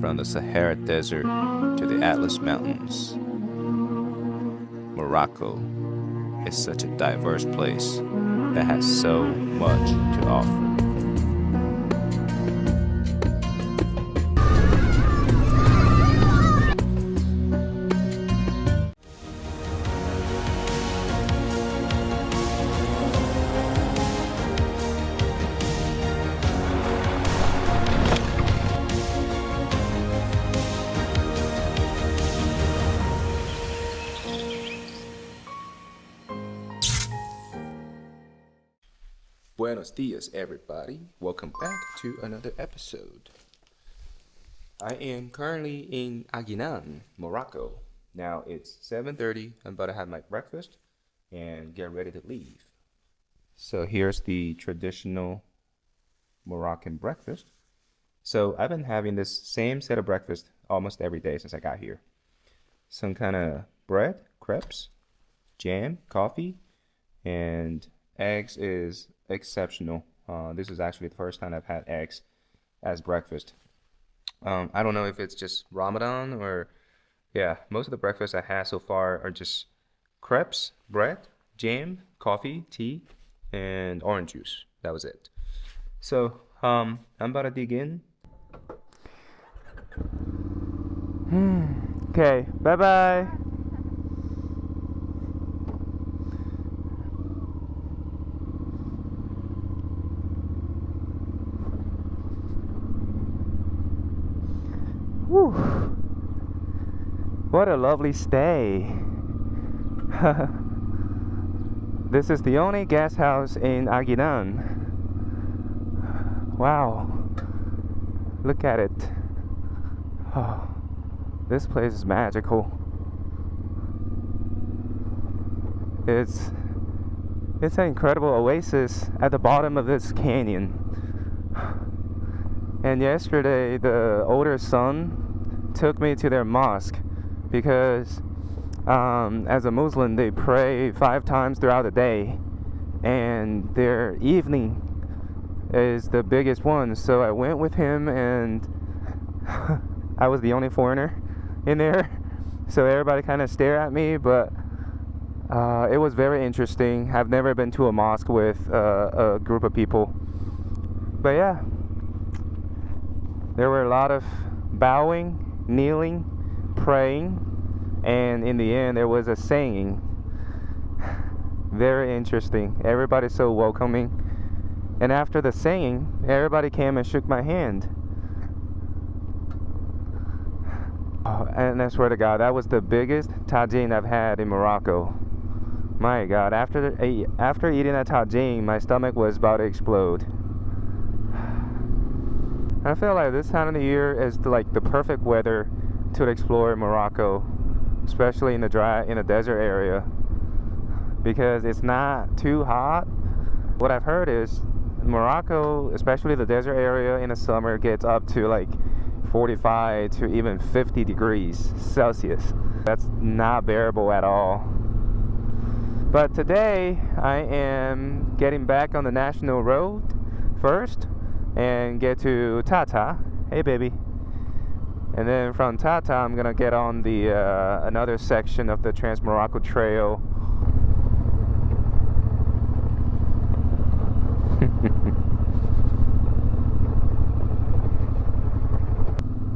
From the Sahara Desert to the Atlas Mountains, Morocco is such a diverse place that has so much to offer. Buenos dias, everybody. Welcome back to another episode. I am currently in Aguinane, Morocco. Now it's 7:30. I'm about to have my breakfast and get ready to leave. So here's the traditional Moroccan breakfast. So I've been having this same set of breakfast almost every day since I got here. Some kind of bread, crepes, jam, coffee, and eggs is exceptional. This is actually the first time I've had eggs as breakfast. I don't know if it's just Ramadan or, yeah, most of the breakfasts I had so far are just crepes, bread, jam, coffee, tea, and orange juice. That was it. So, I'm about to dig in. Okay, bye-bye. Whew. What a lovely stay. This is the only guest house in Aguinane. Wow. Look at it. Oh, this place is magical. It's an incredible oasis at the bottom of this canyon. And yesterday, the older son took me to their mosque because as a Muslim, they pray 5 times throughout the day, and their evening is the biggest one. So I went with him, and I was the only foreigner in there, so everybody kind of stared at me, but it was very interesting. I've never been to a mosque with a group of people, but yeah. There were a lot of bowing, kneeling, praying, and in the end there was a singing. Very interesting. Everybody's so welcoming. And after the singing, everybody came and shook my hand. Oh, and I swear to God, that was the biggest tagine I've had in Morocco. My God, after eating that tagine, my stomach was about to explode. I feel like this time of the year is like the perfect weather to explore Morocco, especially in the desert area, because it's not too hot. What I've heard is Morocco, especially the desert area in the summer, gets up to like 45 to even 50 degrees Celsius. That's not bearable at all. But today I am getting back on the national road first and get to Tata. Hey baby. And then from Tata I'm gonna get on the another section of the Trans-Morocco Trail.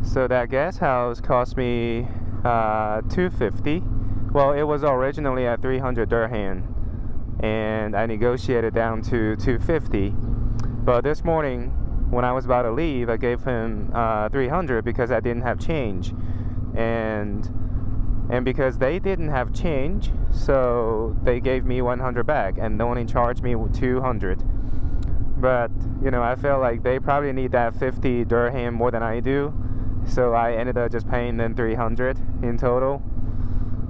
So that guest house cost me $250. Well, it was originally at 300 dirham, and I negotiated down to $250. But this morning, when I was about to leave, I gave him 300 because I didn't have change, and because they didn't have change, so they gave me 100 back, and they only charged me 200. But you know, I felt like they probably need that 50 dirham more than I do, so I ended up just paying them 300 in total.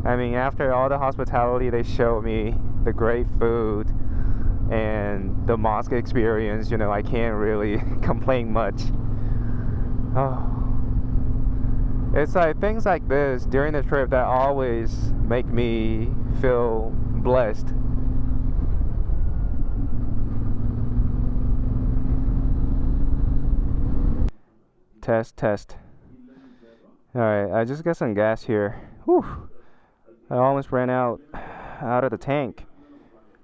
I mean, after all the hospitality they showed me, the great food, and the mosque experience, you know, I can't really complain much. Oh, it's like things like this during the trip that always make me feel blessed. Test. Alright, I just got some gas here. Whew. I almost ran out of the tank.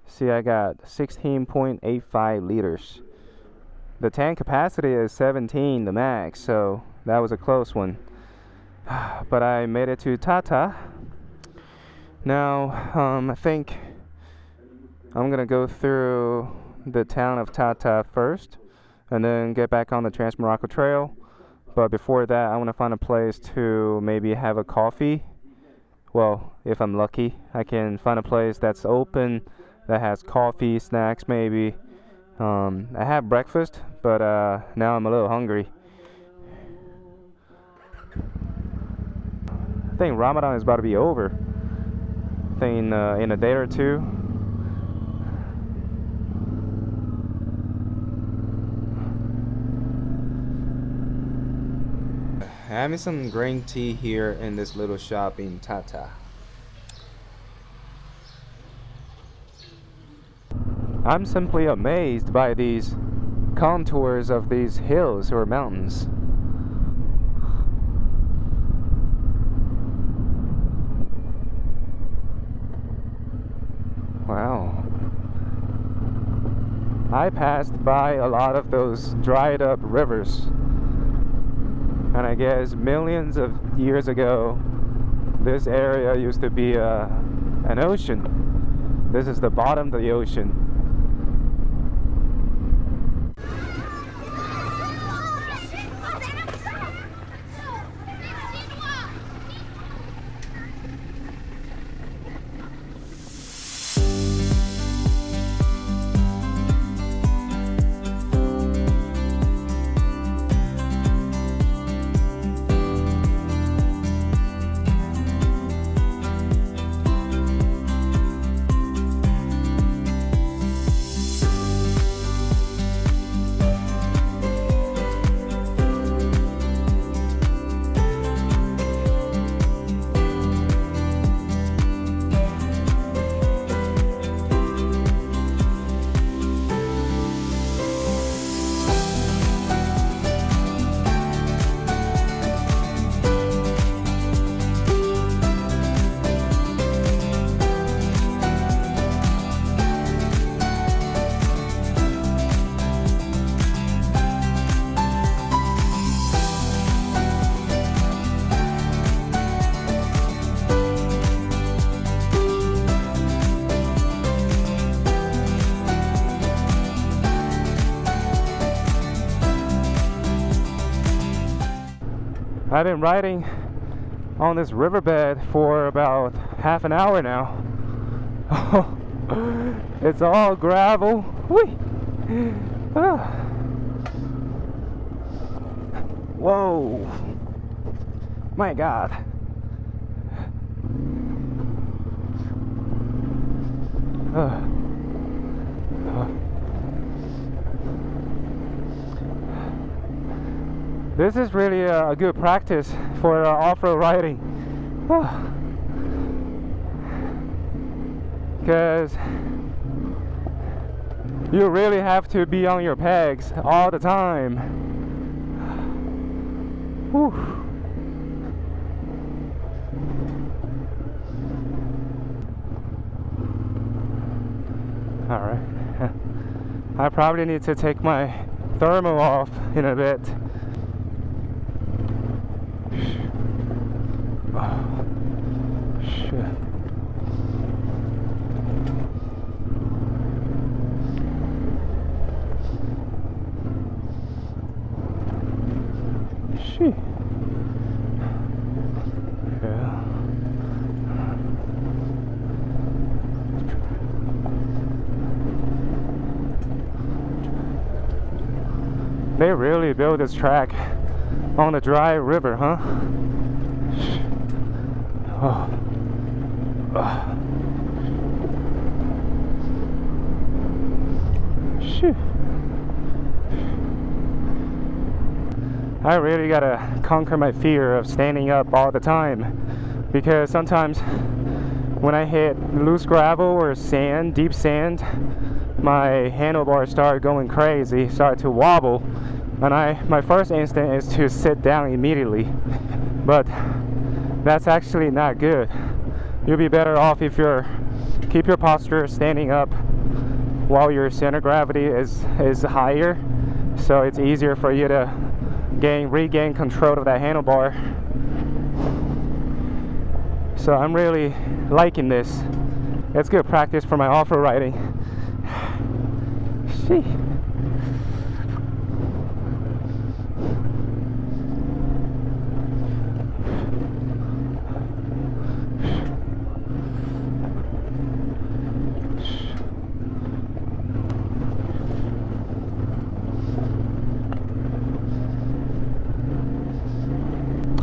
See, I got 16.85 liters. The tank capacity is 17, the max, so that was a close one. But I made it to Tata. Now, I think I'm gonna go through the town of Tata first, and then get back on the Trans-Morocco Trail. But before that, I want to find a place to maybe have a coffee. Well, if I'm lucky, I can find a place that's open, that has coffee, snacks maybe. I had breakfast, but now I'm a little hungry. I think Ramadan is about to be over. I think in a day or two. Having some green tea here in this little shop in Tata. I'm simply amazed by these contours of these hills or mountains. Wow. I passed by a lot of those dried up rivers. And I guess millions of years ago, this area used to be an ocean. This is the bottom of the ocean. I've been riding on this riverbed for about half an hour now. It's all gravel. Whee! Ah. Whoa! My God! This is really a good practice for off-road riding, because you really have to be on your pegs all the time. Whew. All right, I probably need to take my thermal off in a bit. Oh, shit. Shit. Yeah. They really built this track on the dry river, huh? Oh. Shit. I really gotta conquer my fear of standing up all the time, because sometimes when I hit loose gravel or sand, deep sand, my handlebars start going crazy, start to wobble, And my first instinct is to sit down immediately, but that's actually not good. You'll be better off if you keep your posture standing up while your center of gravity is higher, so it's easier for you to regain control of that handlebar. So I'm really liking this. It's good practice for my off-road riding. Sheesh.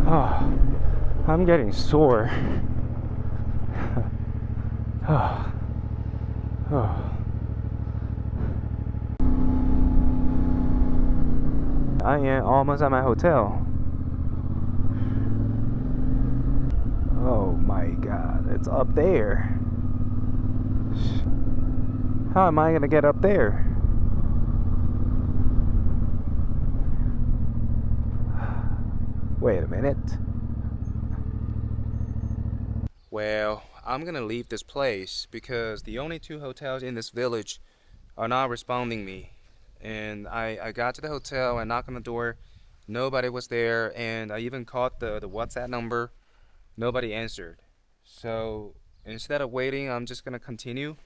Oh, I'm getting sore. Oh. Oh. I am almost at my hotel. Oh my god, it's up there. How am I gonna get up there? Wait a minute. Well, I'm gonna leave this place because the only 2 hotels in this village are not responding me. And I got to the hotel, I knocked on the door, nobody was there, and I even called the WhatsApp number, nobody answered. So instead of waiting, I'm just gonna continue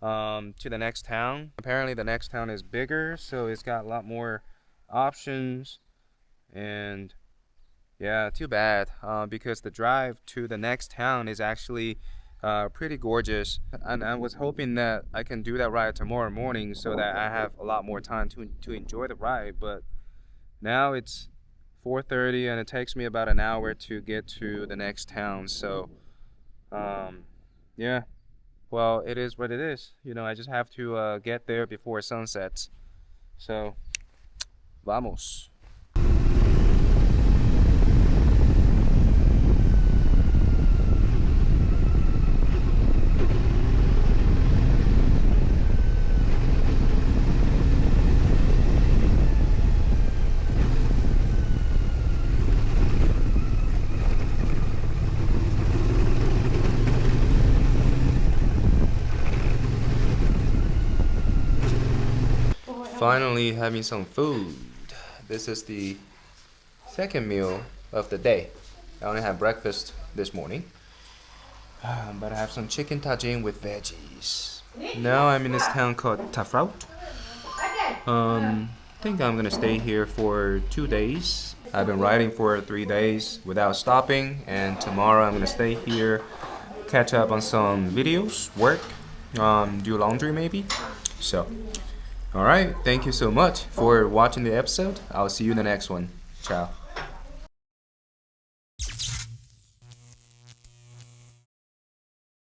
to the next town. Apparently the next town is bigger, so it's got a lot more options. And yeah, too bad, because the drive to the next town is actually pretty gorgeous, and I was hoping that I can do that ride tomorrow morning so that I have a lot more time to enjoy the ride. But now it's 4:30 and it takes me about an hour to get to the next town. So yeah, well, it is what it is. You know, I just have to get there before sunset. So vamos. Finally having some food. This is the second meal of the day. I only had breakfast this morning, but I have some chicken tagine with veggies. Now I'm in this town called thru. I think I'm gonna stay here for 2 days. I've been riding for 3 days without stopping, and tomorrow I'm gonna stay here, catch up on some videos, work, do laundry maybe. So alright, thank you so much for watching the episode. I'll see you in the next one. Ciao.